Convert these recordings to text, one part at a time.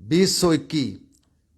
2021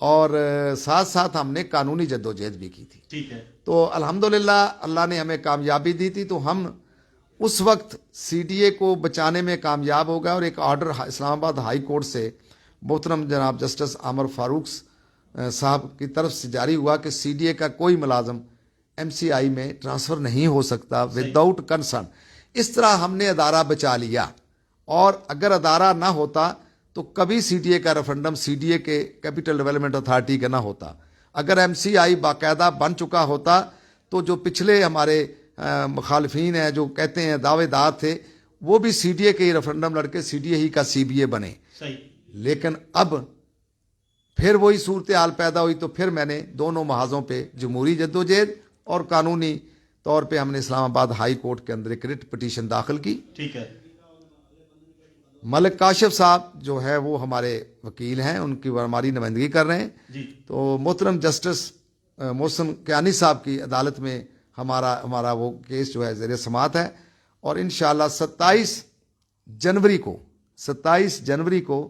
اور ساتھ ساتھ ہم نے قانونی جدوجہد بھی کی تھی. ٹھیک ہے. تو الحمدللہ اللہ نے ہمیں کامیابی دی تھی. تو ہم اس وقت سی ڈی اے کو بچانے میں کامیاب ہو گئے اور ایک آرڈر اسلام آباد ہائی کورٹ سے محترم جناب جسٹس عامر فاروق صاحب کی طرف سے جاری ہوا کہ سی ڈی اے کا کوئی ملازم ایم سی آئی میں ٹرانسفر نہیں ہو سکتا وداؤٹ کنسرن. اس طرح ہم نے ادارہ بچا لیا. اور اگر ادارہ نہ ہوتا تو کبھی سی ڈی اے کا ریفرنڈم سی ڈی اے کے کیپٹل ڈیولپمنٹ اتھارٹی کا نہ ہوتا. اگر ایم سی آئی باقاعدہ بن چکا ہوتا تو جو پچھلے ہمارے مخالفین ہیں جو کہتے ہیں دعوے دار تھے وہ بھی سی ڈی اے کے ہی ریفرنڈم لڑ کے سی ڈی اے ہی کا سی بی اے بنے. صحیح. لیکن اب پھر وہی صورتحال پیدا ہوئی. تو پھر میں نے دونوں محاذوں پہ جمہوری جدوجہد اور قانونی طور پہ ہم نے اسلام آباد ہائی کورٹ کے اندر ایک ریٹ پٹیشن داخل کی. ٹھیک ہے. ملک کاشف صاحب جو ہے وہ ہمارے وکیل ہیں, ان کی ہماری نمائندگی کر رہے ہیں. جی. تو محترم جسٹس محسن کیانی صاحب کی عدالت میں ہمارا وہ کیس جو ہے زیر سماعت ہے. اور انشاءاللہ 27 جنوری کو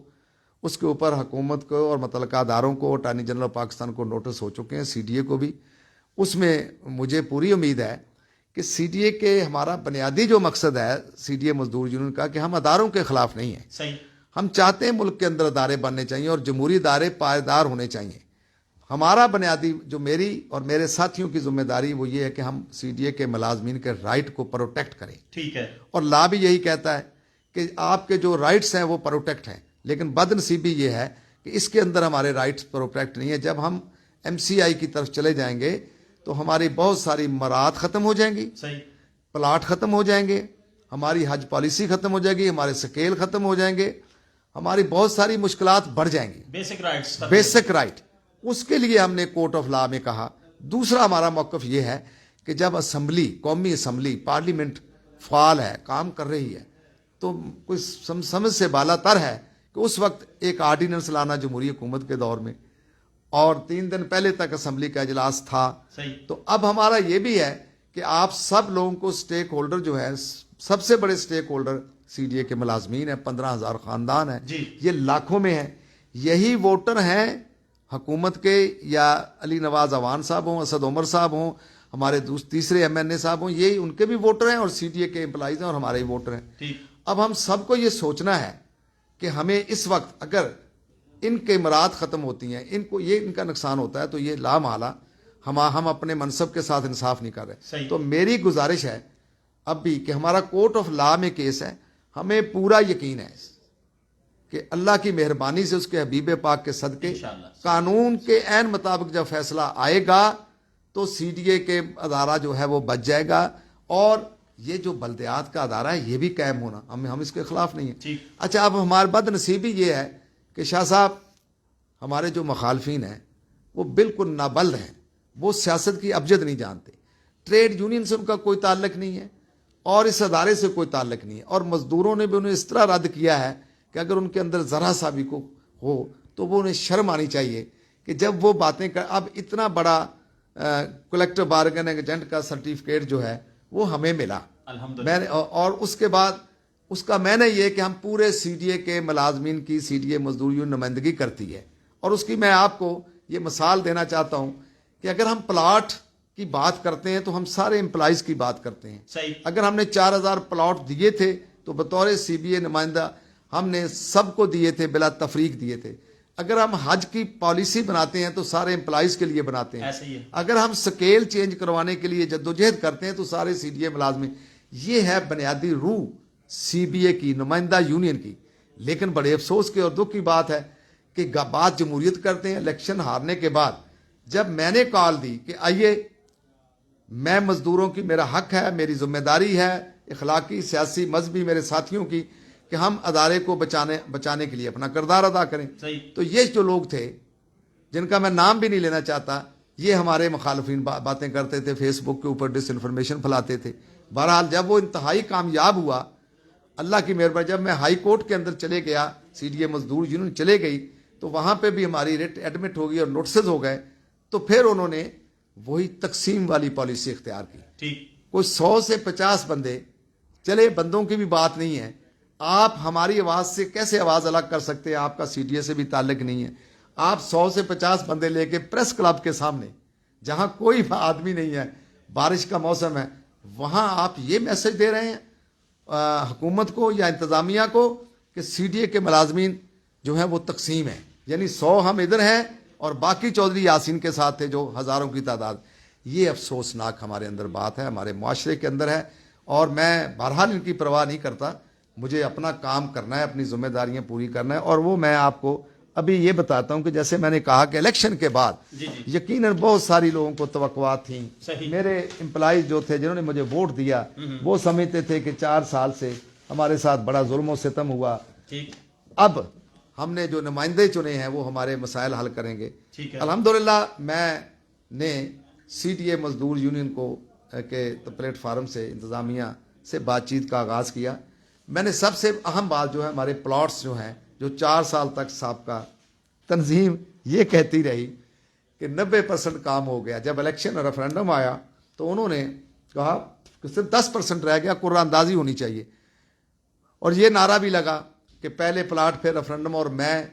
اس کے اوپر حکومت کو اور متعلقہ اداروں کو, اٹارنی جنرل پاکستان کو نوٹس ہو چکے ہیں, سی ڈی اے کو بھی. اس میں مجھے پوری امید ہے کہ سی ڈی اے کے ہمارا بنیادی جو مقصد ہے سی ڈی اے مزدور یونین کا کہ ہم اداروں کے خلاف نہیں ہیں. صحیح. ہم چاہتے ہیں ملک کے اندر ادارے بننے چاہیے اور جمہوری ادارے پائیدار ہونے چاہیے. ہمارا بنیادی جو میری اور میرے ساتھیوں کی ذمہ داری وہ یہ ہے کہ ہم سی ڈی اے کے ملازمین کے رائٹ کو پروٹیکٹ کریں. ٹھیک ہے. اور لا بھی یہی کہتا ہے کہ آپ کے جو رائٹس ہیں وہ پروٹیکٹ ہیں. لیکن بد نصیبی یہ ہے کہ اس کے اندر ہمارے رائٹس پروٹیکٹ نہیں ہے. جب ہم ایم سی آئی کی طرف چلے جائیں گے تو ہماری بہت ساری مراعات ختم ہو جائیں گی. صحیح. پلاٹ ختم ہو جائیں گے, ہماری حج پالیسی ختم ہو جائے گی, ہمارے سکیل ختم ہو جائیں گے, ہماری بہت ساری مشکلات بڑھ جائیں گی. Basic rights. Basic right. اس کے لیے ہم نے کورٹ آف لا میں کہا. دوسرا ہمارا موقف یہ ہے کہ جب اسمبلی, قومی اسمبلی, پارلیمنٹ فعال ہے, کام کر رہی ہے, تو کوئی سمجھ سے بالا تر ہے کہ اس وقت ایک آرڈیننس لانا جمہوری حکومت کے دور میں, اور 3 دن پہلے تک اسمبلی کا اجلاس تھا. صحیح. تو اب ہمارا یہ بھی ہے کہ آپ سب لوگوں کو سٹیک ہولڈر جو ہے, سب سے بڑے سٹیک ہولڈر سی ڈی اے کے ملازمین ہیں, 15,000 خاندان ہیں. جی. یہ لاکھوں میں ہیں. یہی ووٹر ہیں حکومت کے, یا علی نواز اعوان صاحب ہوں, اسد عمر صاحب ہوں, ہمارے تیسرے ایم این اے صاحب ہوں, یہی ان کے بھی ووٹر ہیں اور سی ڈی اے کے امپلائیز ہیں اور ہمارے ہی ووٹر ہیں. ٹھیک. اب ہم سب کو یہ سوچنا ہے کہ ہمیں اس وقت اگر ان کے مراد ختم ہوتی ہیں, ان کو یہ ان کا نقصان ہوتا ہے, تو یہ لامحالہ ہم اپنے منصب کے ساتھ انصاف نہیں کر رہے. صحیح. تو میری گزارش ہے اب بھی کہ ہمارا کورٹ آف لا میں کیس ہے, ہمیں پورا یقین ہے کہ اللہ کی مہربانی سے اس کے حبیب پاک کے صدقے انشاءاللہ قانون کے عین مطابق جب فیصلہ آئے گا تو سی ڈی اے کے ادارہ جو ہے وہ بچ جائے گا. اور یہ جو بلدیات کا ادارہ ہے یہ بھی قائم ہونا, ہم اس کے خلاف نہیں ہیں. ٹھیک. اچھا, اب ہمارے بد نصیبی یہ ہے کہ شاہ صاحب ہمارے جو مخالفین ہیں وہ بالکل نابلد ہیں, وہ سیاست کی ابجد نہیں جانتے, ٹریڈ یونین سے ان کا کوئی تعلق نہیں ہے اور اس ادارے سے کوئی تعلق نہیں ہے. اور مزدوروں نے بھی انہیں اس طرح رد کیا ہے کہ اگر ان کے اندر ذرا سا بھی کو ہو تو وہ انہیں شرم آنی چاہیے کہ جب وہ باتیں اب اتنا بڑا کلیکٹو بارگن ایجنٹ کا سرٹیفکیٹ جو ہے وہ ہمیں ملا. الحمدللہ. میں نے اور اس کے بعد اس کا میں نے یہ کہ ہم پورے سی ڈی اے کے ملازمین کی سی ڈی اے مزدور یونین نمائندگی کرتی ہے. اور اس کی میں آپ کو یہ مثال دینا چاہتا ہوں کہ اگر ہم پلاٹ کی بات کرتے ہیں تو ہم سارے امپلائیز کی بات کرتے ہیں. صحیح. اگر ہم نے 4,000 پلاٹ دیے تھے تو بطور سی بی اے نمائندہ ہم نے سب کو دیے تھے, بلا تفریق دیے تھے. اگر ہم حج کی پالیسی بناتے ہیں تو سارے امپلائیز کے لیے بناتے ہیں. ایسے ہی ہے. اگر ہم سکیل چینج کروانے کے لیے جدوجہد کرتے ہیں تو سارے سی ڈی اے ملازمین. یہ ہے بنیادی روح سی بی اے کی, نمائندہ یونین کی. لیکن بڑے افسوس کے اور دکھ کی بات ہے کہ بات جمہوریت کرتے ہیں. الیکشن ہارنے کے بعد جب میں نے کال دی کہ آئیے, میں مزدوروں کی, میرا حق ہے, میری ذمہ داری ہے اخلاقی, سیاسی, مذہبی, میرے ساتھیوں کی کہ ہم ادارے کو بچانے کے لیے اپنا کردار ادا کریں. صحیح. تو یہ جو لوگ تھے جن کا میں نام بھی نہیں لینا چاہتا, یہ ہمارے مخالفین باتیں کرتے تھے, فیس بک کے اوپر ڈس انفارمیشن پھیلاتے تھے. بہرحال جب وہ انتہائی کامیاب ہوا اللہ کی مہربانی, جب میں ہائی کورٹ کے اندر چلے گیا, سی ڈی اے مزدور یونین چلے گئی, تو وہاں پہ بھی ہماری ریٹ ایڈمٹ ہو گئی اور نوٹسز ہو گئے. تو پھر انہوں نے وہی تقسیم والی پالیسی اختیار کی. ٹھیک. کوئی 100 سے 50 بندے, چلے بندوں کی بھی بات نہیں ہے, آپ ہماری آواز سے کیسے آواز الگ کر سکتے ہیں؟ آپ کا سی ڈی اے سے بھی تعلق نہیں ہے, آپ 100 سے 50 بندے لے کے پریس کلب کے سامنے جہاں کوئی آدمی نہیں ہے, بارش کا موسم ہے, وہاں آپ یہ میسج دے رہے ہیں حکومت کو یا انتظامیہ کو کہ سی ڈی اے کے ملازمین جو ہیں وہ تقسیم ہیں, یعنی 100 ہم ادھر ہیں اور باقی چودھری یاسین کے ساتھ تھے جو ہزاروں کی تعداد. یہ افسوسناک ہمارے اندر بات ہے, ہمارے معاشرے کے اندر ہے, اور میں بہرحال ان کی پرواہ نہیں کرتا. مجھے اپنا کام کرنا ہے, اپنی ذمہ داریاں پوری کرنا ہے. اور وہ میں آپ کو ابھی یہ بتاتا ہوں کہ جیسے میں نے کہا کہ الیکشن کے بعد یقیناً بہت ساری لوگوں کو توقعات تھیں. میرے امپلائیز جو تھے جنہوں نے مجھے ووٹ دیا وہ سمجھتے تھے کہ 4 سال سے ہمارے ساتھ بڑا ظلم و ستم ہوا, اب ہم نے جو نمائندے چنے ہیں وہ ہمارے مسائل حل کریں گے. الحمدللہ میں نے سی ڈی اے مزدور یونین کو کے پلیٹ فارم سے انتظامیہ سے بات چیت کا آغاز کیا. میں نے سب سے اہم بات جو ہے ہمارے پلاٹس جو ہیں جو 4 سال تک سابقہ تنظیم یہ کہتی رہی کہ 90% کام ہو گیا, جب الیکشن اور ریفرینڈم آیا تو انہوں نے کہا کہ صرف 10% رہ گیا, قرعہ اندازی ہونی چاہیے. اور یہ نعرہ بھی لگا کہ پہلے پلاٹ پھر ریفرینڈم. اور میں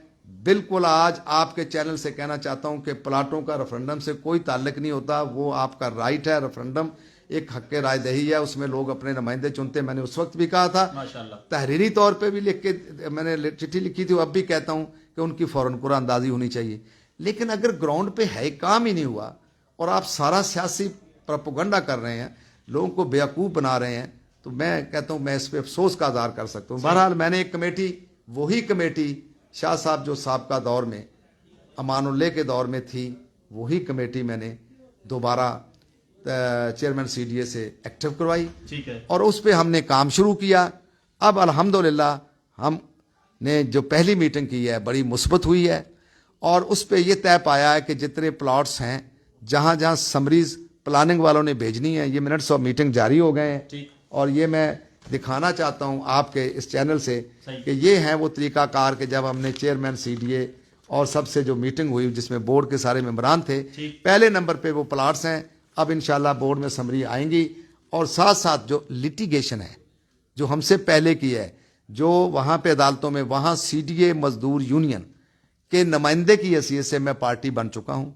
بالکل آج آپ کے چینل سے کہنا چاہتا ہوں کہ پلاٹوں کا ریفرینڈم سے کوئی تعلق نہیں ہوتا, وہ آپ کا رائٹ ہے. ریفرینڈم ایک حق رائے دہی ہے, اس میں لوگ اپنے نمائندے چنتے ہیں. میں نے اس وقت بھی کہا تھا, تحریری طور پہ بھی لکھ کے میں نے چٹھی لکھی تھی, اب بھی کہتا ہوں کہ ان کی فوراً قرعہ اندازی ہونی چاہیے. لیکن اگر گراؤنڈ پہ ہے کام ہی نہیں ہوا اور آپ سارا سیاسی پروپیگنڈا کر رہے ہیں, لوگوں کو بیوقوف بنا رہے ہیں, تو میں کہتا ہوں میں اس پہ افسوس کا اظہار کر سکتا ہوں. بہرحال میں نے ایک کمیٹی, وہی کمیٹی شاہ صاحب جو سابقہ دور میں امان اللہ کے دور میں تھی, وہی کمیٹی میں نے دوبارہ چیئرمین سی ڈی اے سے ایکٹیو کروائی, اور اس پہ ہم نے کام شروع کیا. اب الحمدللہ ہم نے جو پہلی میٹنگ کی ہے بڑی مثبت ہوئی ہے, اور اس پہ یہ طے پایا ہے کہ جتنے پلاٹس ہیں جہاں جہاں سمریز پلاننگ والوں نے بھیجنی ہے, یہ منٹس آف میٹنگ جاری ہو گئے ہیں. اور یہ میں دکھانا چاہتا ہوں آپ کے اس چینل سے کہ یہ ہیں وہ طریقہ کار کہ جب ہم نے چیئرمین سی ڈی اے اور سب سے جو میٹنگ ہوئی جس میں بورڈ کے سارے ممبران تھے, پہلے نمبر پہ وہ پلاٹس ہیں. اب انشاءاللہ بورڈ میں سمری آئیں گی, اور ساتھ ساتھ جو لیٹیگیشن ہے جو ہم سے پہلے کی ہے, جو وہاں پہ عدالتوں میں, وہاں سی ڈی اے مزدور یونین کے نمائندے کی حیثیت سے میں پارٹی بن چکا ہوں.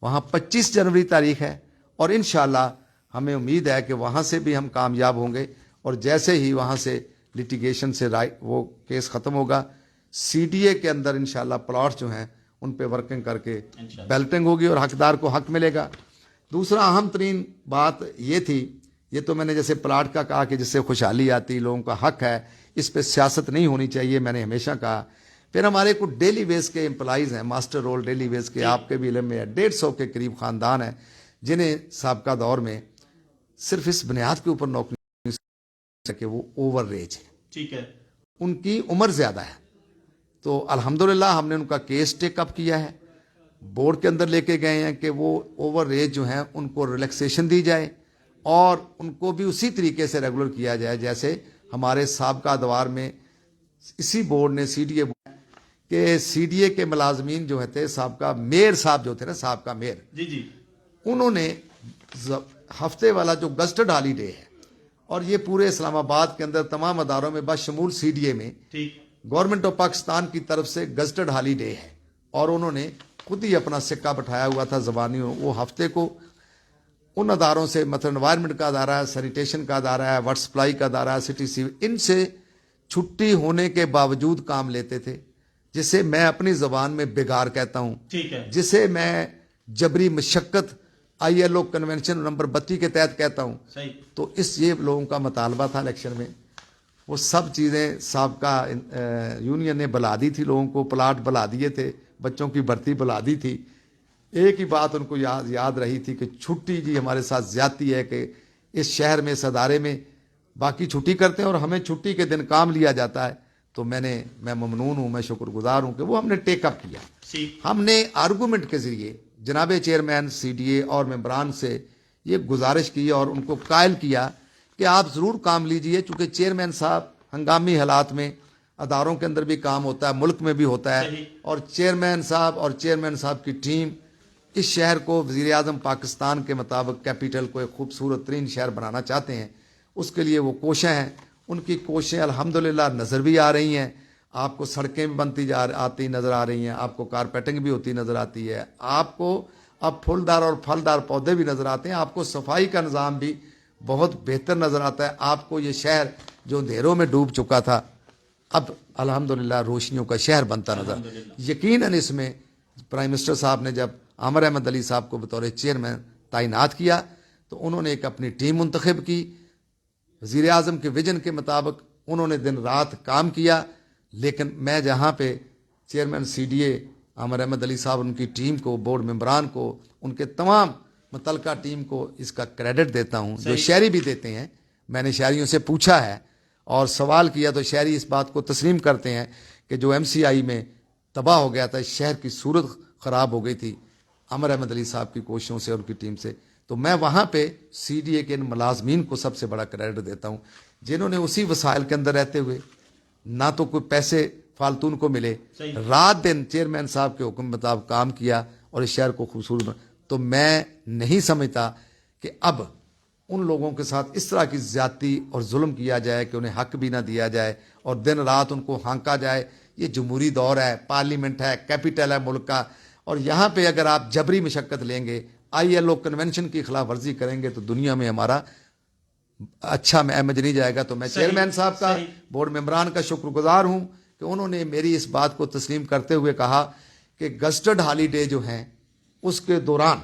وہاں 25 جنوری تاریخ ہے, اور انشاءاللہ ہمیں امید ہے کہ وہاں سے بھی ہم کامیاب ہوں گے. اور جیسے ہی وہاں سے لیٹیگیشن سے وہ کیس ختم ہوگا, سی ڈی اے کے اندر انشاءاللہ پلاٹس جو ہیں ان پہ ورکنگ کر کے بیلٹنگ ہوگی اور حقدار کو حق ملے گا. دوسرا اہم ترین بات یہ تھی, یہ تو میں نے جیسے پلاٹ کا کہا کہ جس سے خوشحالی آتی, لوگوں کا حق ہے, اس پہ سیاست نہیں ہونی چاہیے, میں نے ہمیشہ کہا. پھر ہمارے کو ڈیلی ویز کے امپلائیز ہیں, ماسٹر رول ڈیلی ویز کے, آپ کے بھی علم میں ہے, 150 کے قریب خاندان ہیں جنہیں سابقہ دور میں صرف اس بنیاد کے اوپر نوکری کہ وہ اوور ایج ہے, ٹھیک ہے, ان کی عمر زیادہ ہے. تو الحمدللہ ہم نے ان کا کیس ٹیک اپ کیا ہے, بورڈ کے اندر لے کے گئے ہیں کہ وہ اوور ایج جو ہیں ان کو ریلیکسیشن دی جائے, اور ان کو بھی اسی طریقے سے ریگولر کیا جائے جیسے ہمارے سابقہ دوار میں اسی بورڈ نے سی ڈی اے کہ سی ڈی اے کے ملازمین جو تھے, سابقہ میئر صاحب جو تھے نا, سابقہ میئر, انہوں نے ہفتے والا جو گزٹڈ ہالیڈے ہے, اور یہ پورے اسلام آباد کے اندر تمام اداروں میں بشمول سی ڈی اے میں گورنمنٹ آف پاکستان کی طرف سے گزٹڈ ہالیڈے ہے, اور انہوں نے خود ہی اپنا سکہ بٹھایا ہوا تھا زبانی, وہ ہفتے کو ان اداروں سے, مثلا انوائرمنٹ کا ادارہ ہے, سینیٹیشن کا ادارہ ہے, واٹر سپلائی کا ادارہ ہے, سٹی سی, ان سے چھٹی ہونے کے باوجود کام لیتے تھے, جسے میں اپنی زبان میں بگار کہتا ہوں, جسے میں جبری مشقت I L O convention number 32 کے تحت کہتا ہوں. تو اس یہ لوگوں کا مطالبہ تھا الیکشن میں, وہ سب چیزیں سابقہ یونین نے بلا دی تھی لوگوں کو, پلاٹ بلا دیے تھے, بچوں کی بھرتی بلا دی تھی. ایک ہی بات ان کو یاد رہی تھی کہ چھٹی جی ہمارے ساتھ زیادتی ہے کہ اس شہر میں, اس ادارے میں باقی چھٹی کرتے ہیں اور ہمیں چھٹی کے دن کام لیا جاتا ہے. تو میں ممنون ہوں, میں شکر گزار ہوں کہ وہ ہم نے ٹیک اپ کیا. ہم نے آرگومنٹ کے ذریعے جناب چیئرمین سی ڈی اے اور ممبران سے یہ گزارش کی اور ان کو قائل کیا کہ آپ ضرور کام لیجئے, چونکہ چیئرمین صاحب ہنگامی حالات میں اداروں کے اندر بھی کام ہوتا ہے, ملک میں بھی ہوتا ہے, اور چیئرمین صاحب اور چیئرمین صاحب کی ٹیم اس شہر کو وزیر اعظم پاکستان کے مطابق کیپیٹل کو ایک خوبصورت ترین شہر بنانا چاہتے ہیں. اس کے لیے وہ کوشاں ہیں, ان کی کوششیں الحمدللہ نظر بھی آ رہی ہیں. آپ کو سڑکیں بھی بنتی آتی نظر آ رہی ہیں, آپ کو کارپیٹنگ بھی ہوتی نظر آتی ہے, آپ کو اب پھولدار اور پھلدار پودے بھی نظر آتے ہیں, آپ کو صفائی کا نظام بھی بہت بہتر نظر آتا ہے. آپ کو یہ شہر جو اندھیروں میں ڈوب چکا تھا اب الحمدللہ روشنیوں کا شہر بنتا نظر. یقیناً اس میں پرائم منسٹر صاحب نے جب عامر احمد علی صاحب کو بطور چیئرمین تعینات کیا تو انہوں نے ایک اپنی ٹیم منتخب کی, وزیر اعظم کے ویژن کے مطابق انہوں نے دن رات کام کیا. لیکن میں جہاں پہ چیئرمین سی ڈی اے عامر احمد علی صاحب, ان کی ٹیم کو, بورڈ ممبران کو, ان کے تمام متعلقہ ٹیم کو اس کا کریڈٹ دیتا ہوں, جو شہری بھی دیتے ہیں. میں نے شہریوں سے پوچھا ہے اور سوال کیا تو شہری اس بات کو تسلیم کرتے ہیں کہ جو ایم سی آئی میں تباہ ہو گیا تھا, شہر کی صورت خراب ہو گئی تھی عامر احمد علی صاحب کی کوششوں سے اور ان کی ٹیم سے. تو میں وہاں پہ سی ڈی اے کے ان ملازمین کو سب سے بڑا کریڈٹ دیتا ہوں, جنہوں نے اسی وسائل کے اندر رہتے ہوئے, نہ تو کوئی پیسے فالتو ان کو ملے, رات دن چیئرمین صاحب کے حکم مطابق کام کیا اور اس شہر کو خوبصورت بنا. تو میں نہیں سمجھتا کہ اب ان لوگوں کے ساتھ اس طرح کی زیادتی اور ظلم کیا جائے کہ انہیں حق بھی نہ دیا جائے اور دن رات ان کو ہانکا جائے. یہ جمہوری دور ہے, پارلیمنٹ ہے, کیپٹل ہے ملک کا, اور یہاں پہ اگر آپ جبری مشقت لیں گے, آئی ایل او کنونشن کی خلاف ورزی کریں گے تو دنیا میں ہمارا اچھا امیج نہیں جائے گا. تو میں چیئرمین صاحب کا, بورڈ ممبران کا شکر گزار ہوں کہ انہوں نے میری اس بات کو تسلیم کرتے ہوئے کہا کہ گزٹڈ ہالیڈے جو ہیں اس کے دوران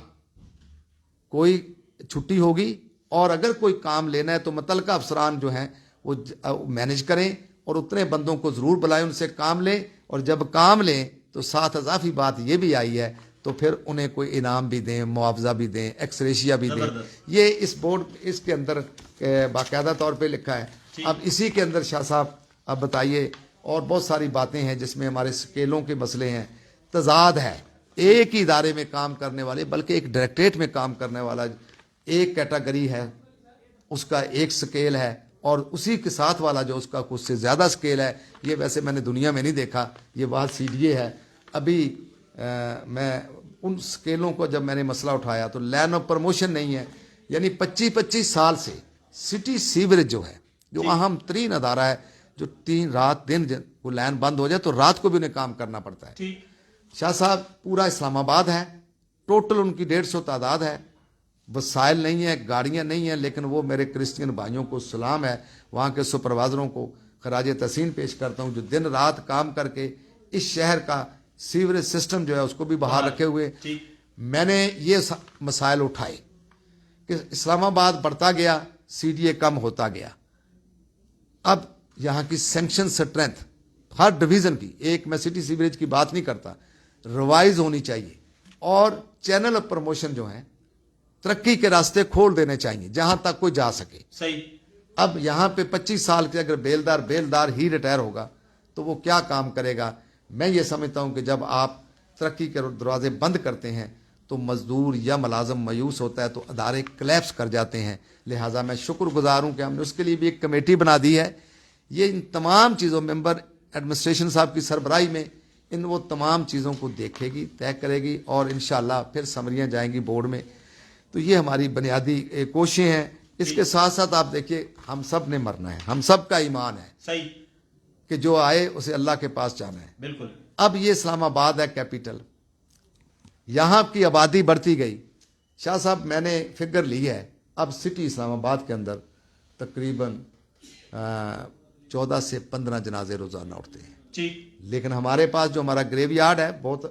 کوئی چھٹی ہوگی, اور اگر کوئی کام لینا ہے تو متعلقہ افسران جو ہیں وہ مینج کریں اور اتنے بندوں کو ضرور بلائیں, ان سے کام لیں, اور جب کام لیں تو ساتھ اضافی بات یہ بھی آئی ہے تو پھر انہیں کوئی انعام بھی دیں, معاوضہ بھی دیں, ایکسریشیا بھی دیں. یہ اس بورڈ اس کے اندر باقاعدہ طور پہ لکھا ہے. اب اسی کے اندر شاہ صاحب اب بتائیے, اور بہت ساری باتیں ہیں جس میں ہمارے اسکیلوں کے مسئلے ہیں, تضاد ہے. ایک ہی ادارے میں کام کرنے والے, بلکہ ایک ڈائریکٹریٹ میں کام کرنے والا ایک کیٹیگری ہے, اس کا ایک سکیل ہے, اور اسی کے ساتھ والا جو اس کا کچھ سے زیادہ سکیل ہے. یہ ویسے میں نے دنیا میں نہیں دیکھا, یہ بات سی ڈی اے ہے. ابھی میں ان سکیلوں کو جب میں نے مسئلہ اٹھایا تو لائن آف پروموشن نہیں ہے, یعنی 25 سال سے سٹی سیوریج جو ہے, جو اہم ترین ادارہ ہے, جو رات دن وہ لائن بند ہو جائے تو رات کو بھی انہیں کام کرنا پڑتا ہے. شاہ صاحب پورا اسلام آباد ہے, ٹوٹل ان کی 150 تعداد ہے, وسائل نہیں ہے, گاڑیاں نہیں ہیں, لیکن وہ میرے کرسچین بھائیوں کو سلام ہے, وہاں کے سپروائزروں کو خراج تحسین پیش کرتا ہوں, جو دن رات کام کر کے اس شہر کا سیوریج سسٹم جو ہے اس کو بھی بحال رکھے ہوئے. میں نے یہ مسائل اٹھائے کہ اسلام آباد بڑھتا گیا, سی ڈی اے کم ہوتا گیا. اب یہاں کی سینکشن سٹرینتھ ہر ڈویژن کی, ایک میں سٹی سیوریج کی بات نہیں کرتا, ریوائز ہونی چاہیے, اور چینل آف پروموشن جو ہیں ترقی کے راستے کھول دینے چاہیے جہاں تک کوئی جا سکے. صحیح. اب یہاں پہ 25 سال کے اگر بیلدار ہی ریٹائر ہوگا تو وہ کیا کام کرے گا. میں یہ سمجھتا ہوں کہ جب آپ ترقی کے دروازے بند کرتے ہیں تو مزدور یا ملازم مایوس ہوتا ہے, تو ادارے کلیپس کر جاتے ہیں. لہٰذا میں شکر گزار ہوں کہ ہم نے اس کے لیے بھی ایک کمیٹی بنا دی ہے. یہ ان تمام چیزوں, ممبر ایڈمنسٹریشن صاحب کی سربراہی میں وہ تمام چیزوں کو دیکھے گی, طے کرے گی, اور انشاءاللہ پھر سمریاں جائیں گی بورڈ میں. تو یہ ہماری بنیادی کوششیں ہیں. اس کے ساتھ ساتھ آپ دیکھیے, ہم سب نے مرنا ہے, ہم سب کا ایمان ہے صحیح کہ جو آئے اسے اللہ کے پاس جانا ہے. بالکل. اب یہ اسلام آباد ہے کیپٹل, یہاں کی آبادی بڑھتی گئی. شاہ صاحب میں نے فگر لی ہے, اب سٹی اسلام آباد کے اندر تقریباً 14 سے 15 جنازے روزانہ اٹھتے ہیں. لیکن ہمارے پاس جو ہمارا گریو یارڈ ہے, بہت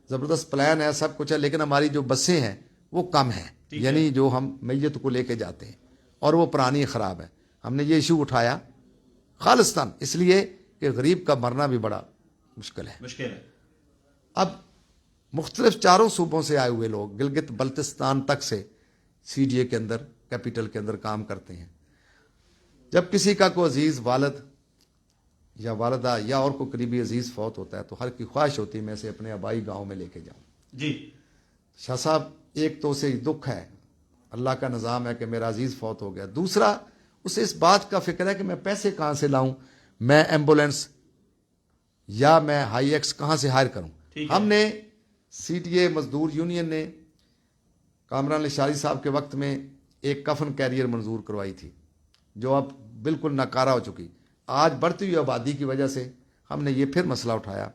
زبردست پلان ہے, سب کچھ ہے, لیکن ہماری جو بسیں ہیں وہ کم ہیں, یعنی جو ہم میت کو لے کے جاتے ہیں, اور وہ پرانی خراب ہے. ہم نے یہ ایشو اٹھایا خالصتاً اس لیے کہ غریب کا مرنا بھی بڑا مشکل ہے. اب مختلف 4 صوبوں سے آئے ہوئے لوگ, گلگت بلتستان تک سے سی ڈی اے کے اندر, کیپٹل کے اندر کام کرتے ہیں. جب کسی کا کوئی عزیز والد یا والدہ یا اور کوئی قریبی عزیز فوت ہوتا ہے تو ہر کی خواہش ہوتی ہے میں اسے اپنے آبائی گاؤں میں لے کے جاؤں. جی شاہ صاحب, ایک تو اسے دکھ ہے, اللہ کا نظام ہے کہ میرا عزیز فوت ہو گیا. دوسرا اسے اس بات کا فکر ہے کہ میں پیسے کہاں سے لاؤں, میں ایمبولینس یا میں ہائی ایکس کہاں سے ہائر کروں. ہم نے سی ڈی اے مزدور یونین نے کامران لشاری صاحب کے وقت میں ایک کفن کیریئر منظور کروائی تھی, جو اب بالکل ناکارہ ہو چکی. آج بڑھتی ہوئی آبادی کی وجہ سے ہم نے یہ پھر مسئلہ اٹھایا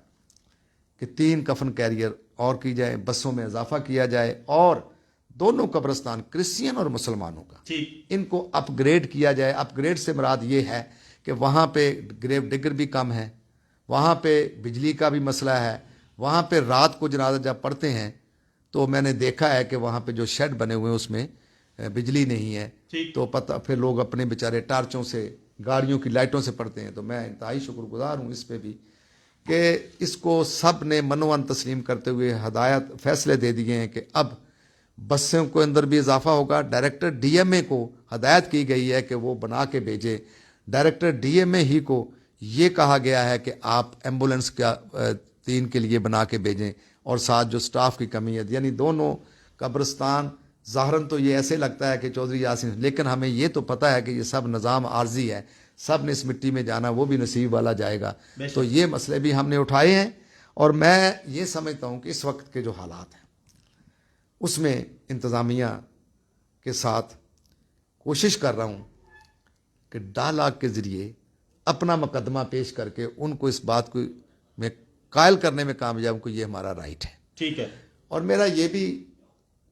کہ 3 کفن کیریئر اور کی جائے، بسوں میں اضافہ کیا جائے، اور دونوں قبرستان کرسچین اور مسلمانوں کا ان کو اپ گریڈ کیا جائے۔ اپ گریڈ سے مراد یہ ہے کہ وہاں پہ گریو ڈگر بھی کم ہے، وہاں پہ بجلی کا بھی مسئلہ ہے، وہاں پہ رات کو جنازہ جب پڑھتے ہیں تو میں نے دیکھا ہے کہ وہاں پہ جو شیڈ بنے ہوئے ہیں اس میں بجلی نہیں ہے، تو پتہ پھر لوگ اپنے بیچارے ٹارچوں سے، گاڑیوں کی لائٹوں سے پڑھتے ہیں۔ تو میں انتہائی شکر گزار ہوں اس پہ بھی کہ اس کو سب نے منوان تسلیم کرتے ہوئے ہدایت فیصلے دے دیے ہیں کہ اب بسوں کے اندر بھی اضافہ ہوگا۔ ڈائریکٹر ڈی ایم اے کو ہدایت کی گئی ہے کہ وہ بنا کے بھیجے۔ ڈائریکٹر ڈی ایم اے ہی کو یہ کہا گیا ہے کہ آپ ایمبولینس کا 3 کے لیے بنا کے بھیجیں، اور ساتھ جو سٹاف کی کمی ہے، یعنی دونوں قبرستان ظاہراً تو یہ ایسے لگتا ہے کہ چودھری یاسین، لیکن ہمیں یہ تو پتہ ہے کہ یہ سب نظام عارضی ہے، سب نے اس مٹی میں جانا، وہ بھی نصیب والا جائے گا۔ تو یہ مسئلے بھی ہم نے اٹھائے ہیں، اور میں یہ سمجھتا ہوں کہ اس وقت کے جو حالات ہیں اس میں انتظامیہ کے ساتھ کوشش کر رہا ہوں کہ ڈائلاگ کے ذریعے اپنا مقدمہ پیش کر کے ان کو اس بات کو میں قائل کرنے میں کامیاب ہوں کہ یہ ہمارا رائٹ ہے۔ ٹھیک ہے۔ اور میرا یہ بھی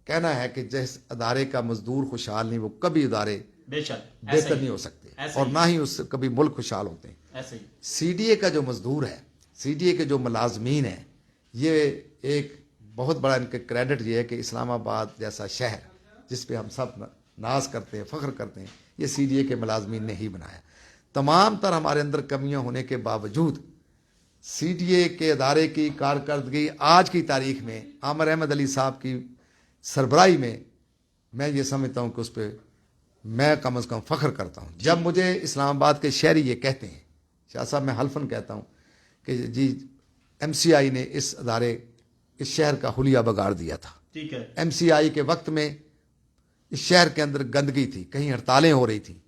کہنا ہے کہ جس ادارے کا مزدور خوشحال نہیں، وہ کبھی ادارے بہتر نہیں ہو سکتے، اور نہ ہی اس سے کبھی ملک خوشحال ہوتے ہیں۔ ایسے ہی سی ڈی اے کا جو مزدور ہے، سی ڈی اے کے جو ملازمین ہیں، یہ ایک بہت بڑا ان کے کریڈٹ یہ ہے کہ اسلام آباد جیسا شہر جس پہ ہم سب ناز کرتے ہیں، فخر کرتے ہیں، یہ سی ڈی اے کے ملازمین نے ہی بنایا۔ تمام تر ہمارے اندر کمیاں ہونے کے باوجود سی ڈی اے کے ادارے کی کارکردگی آج کی تاریخ میں عامر احمد علی صاحب کی سربراہی میں یہ سمجھتا ہوں کہ اس پہ میں کم از کم فخر کرتا ہوں۔ جب مجھے اسلام آباد کے شہری یہ کہتے ہیں، شاہ صاحب میں حلفاً کہتا ہوں کہ جی ایم سی آئی نے اس ادارے، اس شہر کا حلیہ بگاڑ دیا تھا۔ ٹھیک ہے۔ ایم سی آئی کے وقت میں اس شہر کے اندر گندگی تھی، کہیں ہڑتالیں ہو رہی تھیں،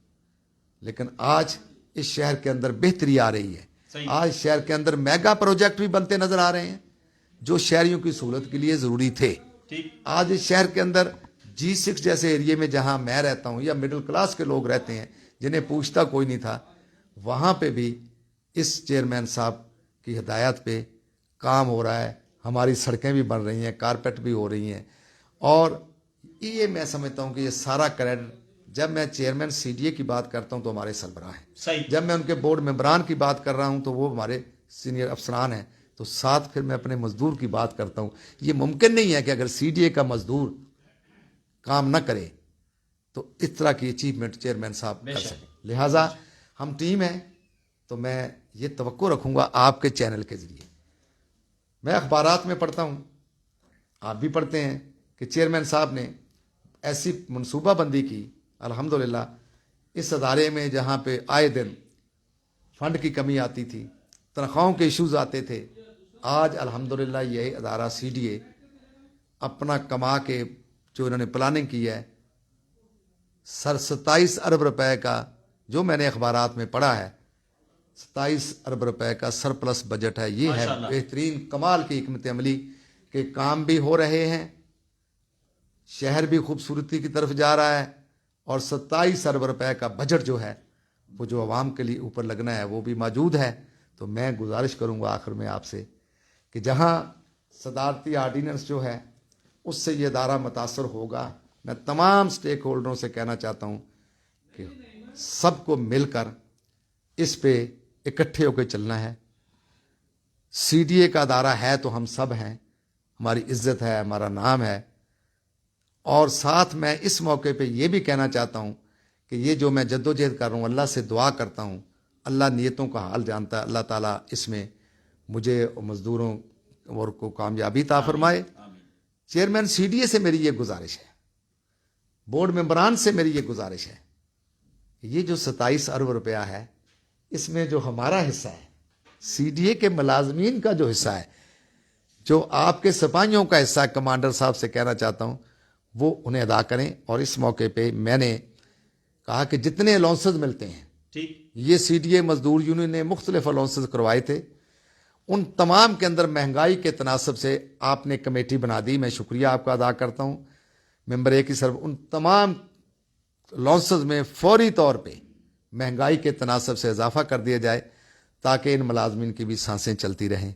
لیکن آج اس شہر کے اندر بہتری آ رہی ہے۔ آج شہر کے اندر میگا پروجیکٹ بھی بنتے نظر آ رہے ہیں جو شہریوں کی سہولت کے لیے ضروری تھے۔ آج اس شہر کے اندر G6 جیسے ایریے میں جہاں میں رہتا ہوں، یا مڈل کلاس کے لوگ رہتے ہیں جنہیں پوچھتا کوئی نہیں تھا، وہاں پہ بھی اس چیئرمین صاحب کی ہدایت پہ کام ہو رہا ہے، ہماری سڑکیں بھی بن رہی ہیں، کارپیٹ بھی ہو رہی ہیں، اور یہ میں سمجھتا ہوں کہ یہ سارا کریڈٹ، جب میں چیئرمین سی ڈی اے کی بات کرتا ہوں تو ہمارے سربراہ ہیں، جب میں ان کے بورڈ ممبران کی بات کر رہا ہوں تو وہ ہمارے سینئر افسران ہیں، تو ساتھ پھر میں اپنے مزدور کی بات کرتا ہوں۔ یہ ممکن نہیں ہے کہ اگر سی ڈی اے کا مزدور کام نہ کرے تو اس طرح کی اچیومنٹ چیئرمین صاحب کر سکیں۔ لہٰذا ہم ٹیم ہیں، تو میں یہ توقع رکھوں گا آپ کے چینل کے ذریعے، میں اخبارات میں پڑھتا ہوں، آپ بھی پڑھتے ہیں کہ چیئرمین صاحب نے ایسی منصوبہ بندی کی، الحمدللہ اس ادارے میں جہاں پہ آئے دن فنڈ کی کمی آتی تھی، تنخواہوں کے ایشوز آتے تھے، آج الحمدللہ یہ ادارہ سی ڈی اے اپنا کما کے جو انہوں نے پلاننگ کی ہے، 27 ارب روپے کا، جو میں نے اخبارات میں پڑھا ہے، 27 ارب روپے کا سرپلس بجٹ ہے۔ یہ ہے بہترین کمال کی حکمت عملی کہ کام بھی ہو رہے ہیں، شہر بھی خوبصورتی کی طرف جا رہا ہے، اور 27 ارب روپے کا بجٹ جو ہے وہ جو عوام کے لیے اوپر لگنا ہے وہ بھی موجود ہے۔ تو میں گزارش کروں گا آخر میں آپ سے کہ جہاں صدارتی آرڈیننس جو ہے اس سے یہ ادارہ متاثر ہوگا، میں تمام سٹیک ہولڈروں سے کہنا چاہتا ہوں کہ سب کو مل کر اس پہ اکٹھے ہو کے چلنا ہے۔ سی ڈی اے کا ادارہ ہے تو ہم سب ہیں، ہماری عزت ہے، ہمارا نام ہے، اور ساتھ میں اس موقع پہ یہ بھی کہنا چاہتا ہوں کہ یہ جو میں جدوجہد کر رہا ہوں، اللہ سے دعا کرتا ہوں، اللہ نیتوں کا حال جانتا ہے، اللہ تعالیٰ اس میں مجھے مزدوروں اور کو کامیابی عطا فرمائے۔ چیئرمین سی ڈی اے سے میری یہ گزارش ہے، بورڈ ممبران سے میری یہ گزارش ہے، یہ جو 27 ارب روپیہ ہے، اس میں جو ہمارا حصہ ہے، سی ڈی اے کے ملازمین کا جو حصہ ہے، جو آپ کے سپاہیوں کا حصہ ہے، کمانڈر صاحب سے کہنا چاہتا ہوں وہ انہیں ادا کریں۔ اور اس موقع پہ میں نے کہا کہ جتنے الاؤنسز ملتے ہیں، یہ سی ڈی اے مزدور یونین نے مختلف الاؤنسز کروائے تھے، ان تمام کے اندر مہنگائی کے تناسب سے آپ نے کمیٹی بنا دی، میں شکریہ آپ کا ادا کرتا ہوں ممبر اے کی سرب، ان تمام الاؤنسز میں فوری طور پہ مہنگائی کے تناسب سے اضافہ کر دیا جائے تاکہ ان ملازمین کی بھی سانسیں چلتی رہیں.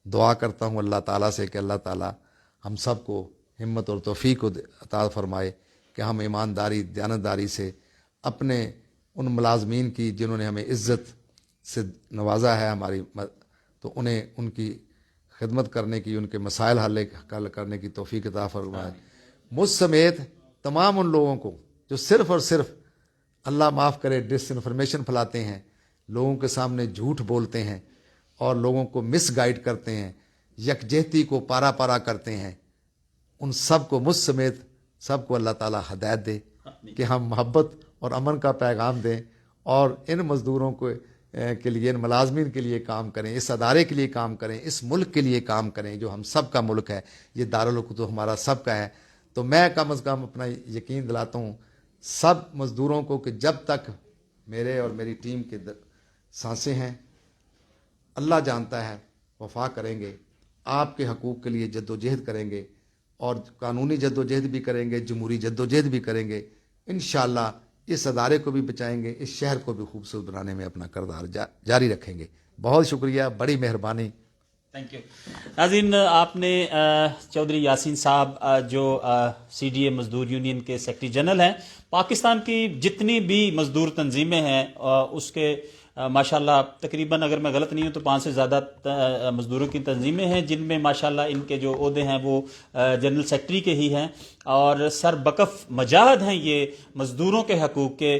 دعا کرتا ہوں اللہ تعالیٰ سے کہ اللہ تعالیٰ ہم سب کو ہمت اور توفیق عطا فرمائے کہ ہم ایمانداری دیانتداری سے اپنے ان ملازمین کی جنہوں نے ہمیں عزت سے نوازا ہے ہماری، تو انہیں ان کی خدمت کرنے کی، ان کے مسائل حل کرنے کی توفیق عطا فرمائے. مجھ سمیت تمام ان لوگوں کو جو صرف اور صرف اللہ معاف کرے ڈس انفارمیشن پھیلاتے ہیں، لوگوں کے سامنے جھوٹ بولتے ہیں اور لوگوں کو مس گائیڈ کرتے ہیں، یکجہتی کو پارا پارا کرتے ہیں، ان سب کو مجھ سمیت سب کو اللہ تعالیٰ ہدایت دے کہ ہم محبت اور امن کا پیغام دیں اور ان مزدوروں کو کے لیے، ان ملازمین کے لیے کام کریں، اس ادارے کے لیے کام کریں، اس ملک کے لیے کام کریں جو ہم سب کا ملک ہے. یہ دارالحکومت تو ہمارا سب کا ہے. تو میں کم از کم اپنا یقین دلاتا ہوں سب مزدوروں کو کہ جب تک میرے اور میری ٹیم کے سانسیں ہیں، اللہ جانتا ہے، وفا کریں گے، آپ کے حقوق کے لیے جد و جہد کریں گے اور قانونی جد و جہد بھی کریں گے، جمہوری جد و جہد بھی کریں گے. انشاءاللہ اس ادارے کو بھی بچائیں گے، اس شہر کو بھی خوبصورت بنانے میں اپنا کردار جاری رکھیں گے. بہت شکریہ، بڑی مہربانی. Thank you. ناظرین، آپ نے چودھری یاسین صاحب جو سی ڈی اے مزدور یونین کے سیکرٹری جنرل ہیں، پاکستان کی جتنی بھی مزدور تنظیمیں ہیں اس کے ماشاءاللہ تقریباً اگر میں غلط نہیں ہوں تو 5 سے زیادہ مزدوروں کی تنظیمیں ہیں، جن میں ماشاءاللہ ان کے جو عہدے ہیں وہ جنرل سیکرٹری کے ہی ہیں، اور سر بکف مجاہد ہیں یہ مزدوروں کے حقوق کے،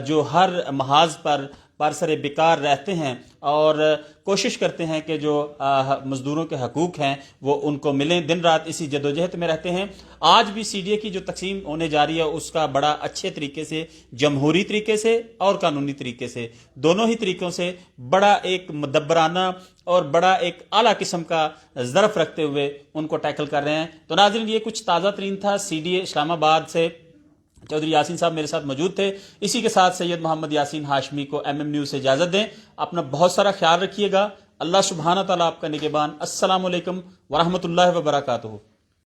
جو ہر محاذ پر برسر بیکار رہتے ہیں اور کوشش کرتے ہیں کہ جو مزدوروں کے حقوق ہیں وہ ان کو ملیں. دن رات اسی جدوجہد میں رہتے ہیں. آج بھی سی ڈی اے کی جو تقسیم ہونے جا رہی ہے اس کا بڑا اچھے طریقے سے، جمہوری طریقے سے اور قانونی طریقے سے، دونوں ہی طریقوں سے بڑا ایک مدبرانہ اور بڑا ایک اعلیٰ قسم کا ظرف رکھتے ہوئے ان کو ٹیکل کر رہے ہیں. تو ناظرین، یہ کچھ تازہ ترین تھا سی ڈی اے اسلام آباد سے. چودھری یاسین صاحب میرے ساتھ موجود تھے. اسی کے ساتھ سید محمد یاسین ہاشمی کو ایم ایم نیوز سے اجازت دیں. اپنا بہت سارا خیال رکھیے گا. اللہ سبحانہ تعالیٰ آپ کا نگہبان. السلام علیکم ورحمۃ اللہ وبرکاتہ.